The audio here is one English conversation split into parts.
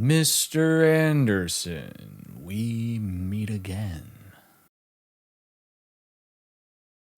Mr. Anderson, we meet again.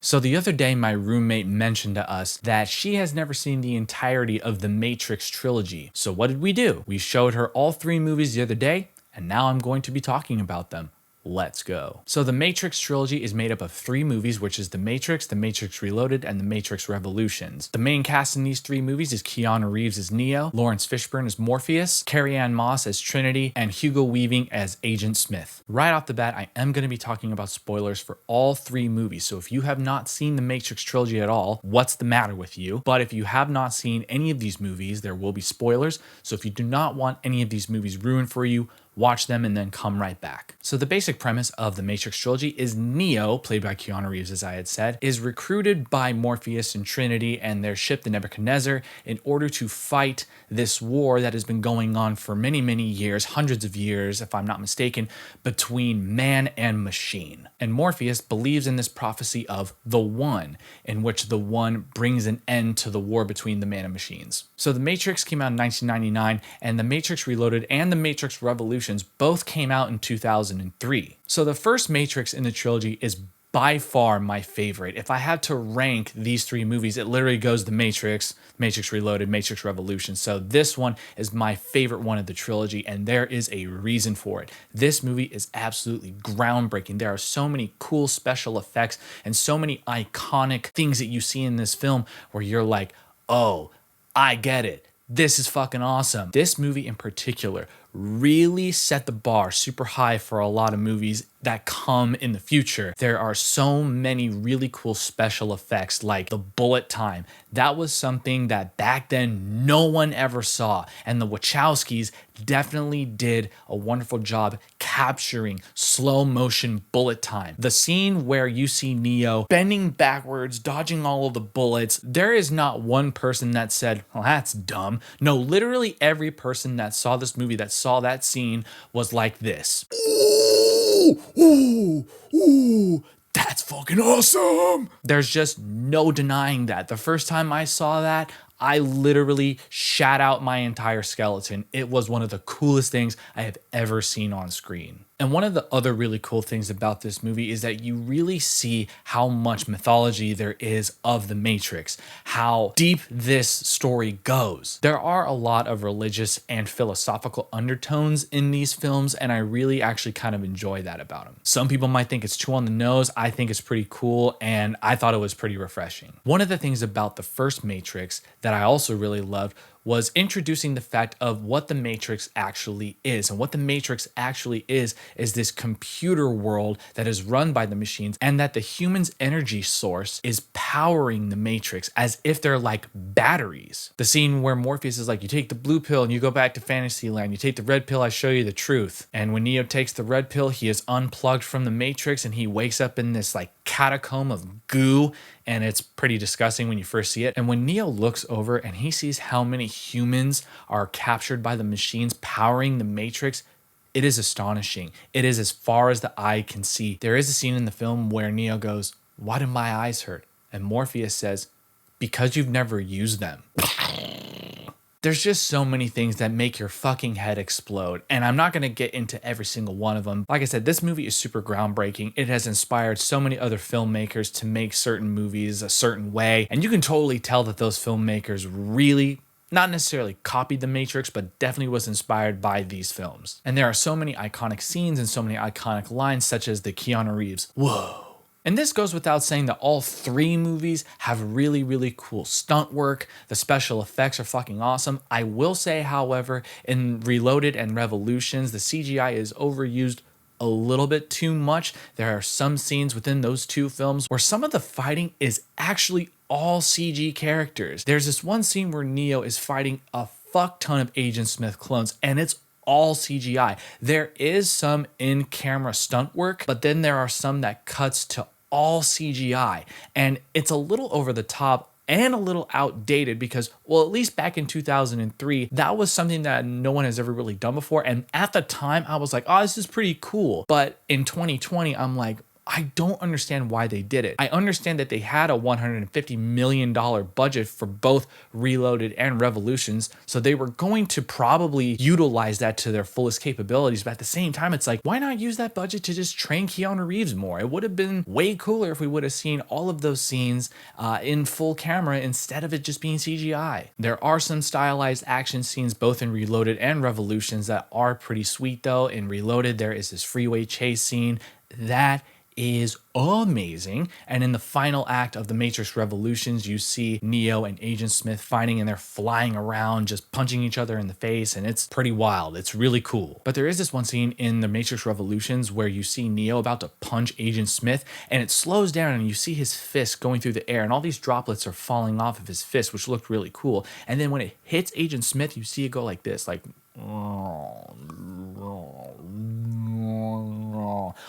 So the other day, my roommate mentioned to us that she has never seen the entirety of the Matrix Trilogy. So what did we do? We showed her all three movies the other day, and now I'm going to be talking about them. Let's go. So the Matrix Trilogy is made up of three movies, which is The Matrix Reloaded, and The Matrix Revolutions. The main cast in these three movies is Keanu Reeves as Neo, Lawrence Fishburne as Morpheus, Carrie-Anne Moss as Trinity, and Hugo Weaving as Agent Smith. Right off the bat, I am going to be talking about spoilers for all three movies. So if you have not seen the Matrix Trilogy at all, what's the matter with you? But if you have not seen any of these movies, there will be spoilers. So if you do not want any of these movies ruined for you, watch them and then come right back. So the basic premise of the Matrix Trilogy is Neo, played by Keanu Reeves as I had said, is recruited by Morpheus and Trinity and their ship, the Nebuchadnezzar, in order to fight this war that has been going on for many, many years, hundreds of years, if I'm not mistaken, between man and machine. And Morpheus believes in this prophecy of the One, in which the One brings an end to the war between the man and machines. So the Matrix came out in 1999, and the Matrix Reloaded and the Matrix Revolutions both came out in 2003. So the first Matrix in the trilogy is by far my favorite. If I had to rank these three movies, it literally goes The Matrix, Matrix Reloaded, Matrix Revolution. So this one is my favorite one of the trilogy, and there is a reason for it. This movie is absolutely groundbreaking. There are so many cool special effects and so many iconic things that you see in this film where you're like, oh, I get it. This is fucking awesome. This movie in particular really set the bar super high for a lot of movies that come in the future. There are so many really cool special effects like the bullet time. That was something that back then no one ever saw. And the Wachowskis definitely did a wonderful job capturing slow motion bullet time. The scene where you see Neo bending backwards, dodging all of the bullets, there is not one person that said, well, that's dumb. No, literally every person that saw this movie, that saw that scene, was like this. Ooh, that's fucking awesome. There's just no denying that. The first time I saw that, I literally shat out my entire skeleton. It was one of the coolest things I have ever seen on screen. And one of the other really cool things about this movie is that you really see how much mythology there is of the Matrix, how deep this story goes. There are a lot of religious and philosophical undertones in these films, and I really actually kind of enjoy that about them. Some people might think it's too on the nose. I think it's pretty cool, and I thought it was pretty refreshing. One of the things about the first Matrix that I also really loved was introducing the fact of what the Matrix actually is. And what the Matrix actually is this computer world that is run by the machines, and that the human's energy source is powering the Matrix as if they're like batteries. The scene where Morpheus is like, you take the blue pill and you go back to Fantasyland. You take the red pill, I show you the truth. And when Neo takes the red pill, he is unplugged from the Matrix and he wakes up in this like catacomb of goo, and it's pretty disgusting when you first see it. And when Neo looks over and he sees how many humans are captured by the machines powering the Matrix, it is astonishing. It is as far as the eye can see. There is a scene in the film where Neo goes, why do my eyes hurt? And Morpheus says, because you've never used them. There's just so many things that make your fucking head explode, and I'm not going to get into every single one of them. Like I said, this movie is super groundbreaking. It has inspired so many other filmmakers to make certain movies a certain way, and you can totally tell that those filmmakers really not necessarily copied The Matrix, but definitely was inspired by these films. And there are so many iconic scenes and so many iconic lines, such as the Keanu Reeves, whoa. And this goes without saying that all three movies have really, really cool stunt work. The special effects are fucking awesome. I will say, however, in Reloaded and Revolutions, the CGI is overused a little bit too much. There are some scenes within those two films where some of the fighting is actually all CG characters. There's this one scene where Neo is fighting a fuck ton of Agent Smith clones, and it's all CGI. There is some in-camera stunt work, but then there are some that cuts to all CGI, and it's a little over the top and a little outdated because, well, at least back in 2003, that was something that no one has ever really done before. And at the time, I was like, oh, this is pretty cool. But in 2020, I'm like, I don't understand why they did it. I understand that they had a $150 million budget for both Reloaded and Revolutions, so they were going to probably utilize that to their fullest capabilities, but at the same time, it's like, why not use that budget to just train Keanu Reeves more? It would have been way cooler if we would have seen all of those scenes in full camera instead of it just being CGI. There are some stylized action scenes both in Reloaded and Revolutions that are pretty sweet though. In Reloaded, there is this freeway chase scene that is amazing. And in the final act of the Matrix Revolutions, you see Neo and Agent Smith fighting and they're flying around, just punching each other in the face. And it's pretty wild. It's really cool. But there is this one scene in the Matrix Revolutions where you see Neo about to punch Agent Smith and it slows down and you see his fist going through the air and all these droplets are falling off of his fist, which looked really cool. And then when it hits Agent Smith, you see it go like this, like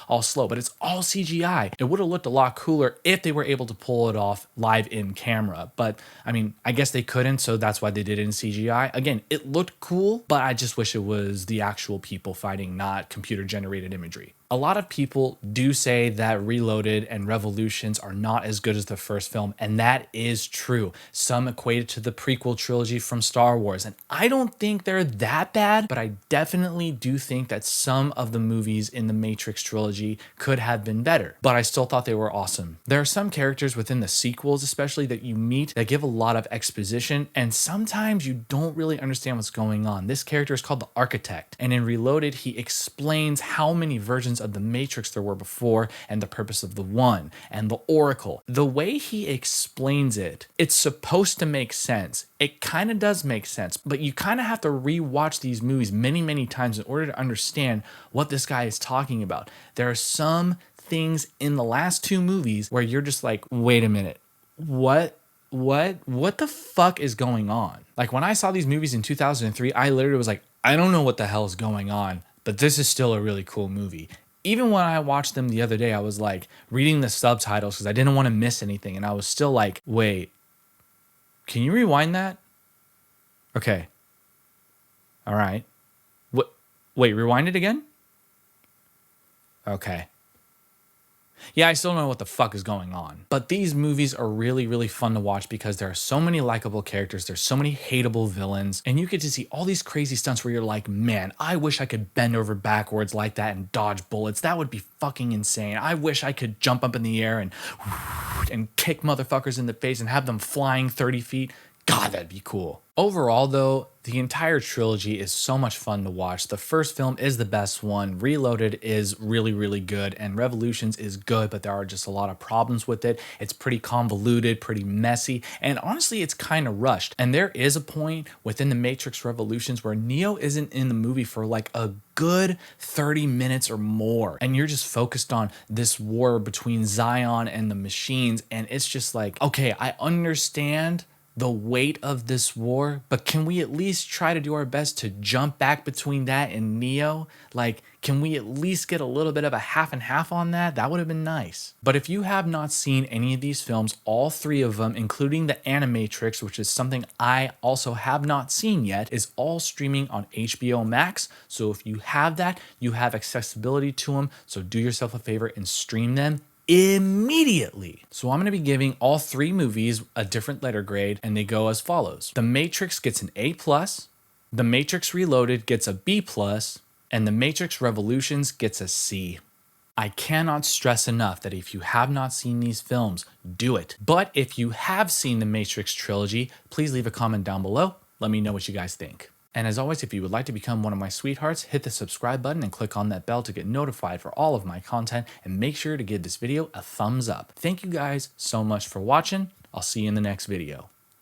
all slow, but it's all CGI. It would have looked a lot cooler if they were able to pull it off live in camera, but I mean, I guess they couldn't, so that's why they did it in CGI. Again, it looked cool, but I just wish it was the actual people fighting, not computer generated imagery. A lot of people do say that Reloaded and Revolutions are not as good as the first film, and that is true. Some equate it to the prequel trilogy from Star Wars, and I don't think they're that bad, but I definitely do think that some of the movies in the Matrix trilogy could have been better, but I still thought they were awesome. There are some characters within the sequels, especially that you meet, that give a lot of exposition, and sometimes you don't really understand what's going on. This character is called the Architect, and in Reloaded, he explains how many versions of the Matrix there were before and the purpose of the One and the Oracle. The way he explains it, it's supposed to make sense. It kind of does make sense, but you kind of have to rewatch these movies many, many times in order to understand what this guy is talking about. There are some things in the last two movies where you're just like, wait a minute, what the fuck is going on? Like when I saw these movies in 2003, I literally was like, I don't know what the hell is going on, but this is still a really cool movie. Even when I watched them the other day, I was like reading the subtitles because I didn't want to miss anything. And I was still like, wait, can you rewind that? Okay. All right. Wait, rewind it again? Okay. Yeah, I still don't know what the fuck is going on. But these movies are really, really fun to watch because there are so many likable characters, there's so many hateable villains, and you get to see all these crazy stunts where you're like, man, I wish I could bend over backwards like that and dodge bullets. That would be fucking insane. I wish I could jump up in the air and kick motherfuckers in the face and have them flying 30 feet. God, that'd be cool. Overall, though, the entire trilogy is so much fun to watch. The first film is the best one. Reloaded is really, really good. And Revolutions is good, but there are just a lot of problems with it. It's pretty convoluted, pretty messy. And honestly, it's kind of rushed. And there is a point within the Matrix Revolutions where Neo isn't in the movie for like a good 30 minutes or more. And you're just focused on this war between Zion and the machines. And it's just like, okay, I understand the weight of this war, but can we at least try to do our best to jump back between that and Neo? Like, can we at least get a little bit of a half and half on that? That would have been nice. But if you have not seen any of these films, all three of them, including the Animatrix, which is something I also have not seen yet, is all streaming on HBO Max. So if you have that, you have accessibility to them. So do yourself a favor and stream them immediately. So I'm going to be giving all three movies a different letter grade, and they go as follows. The Matrix gets an A+, The Matrix Reloaded gets a B+, and The Matrix Revolutions gets a C. I cannot stress enough that if you have not seen these films, do it. But if you have seen the Matrix trilogy, please leave a comment down below. Let me know what you guys think. And as always, if you would like to become one of my sweethearts, hit the subscribe button and click on that bell to get notified for all of my content, and make sure to give this video a thumbs up. Thank you guys so much for watching. I'll see you in the next video.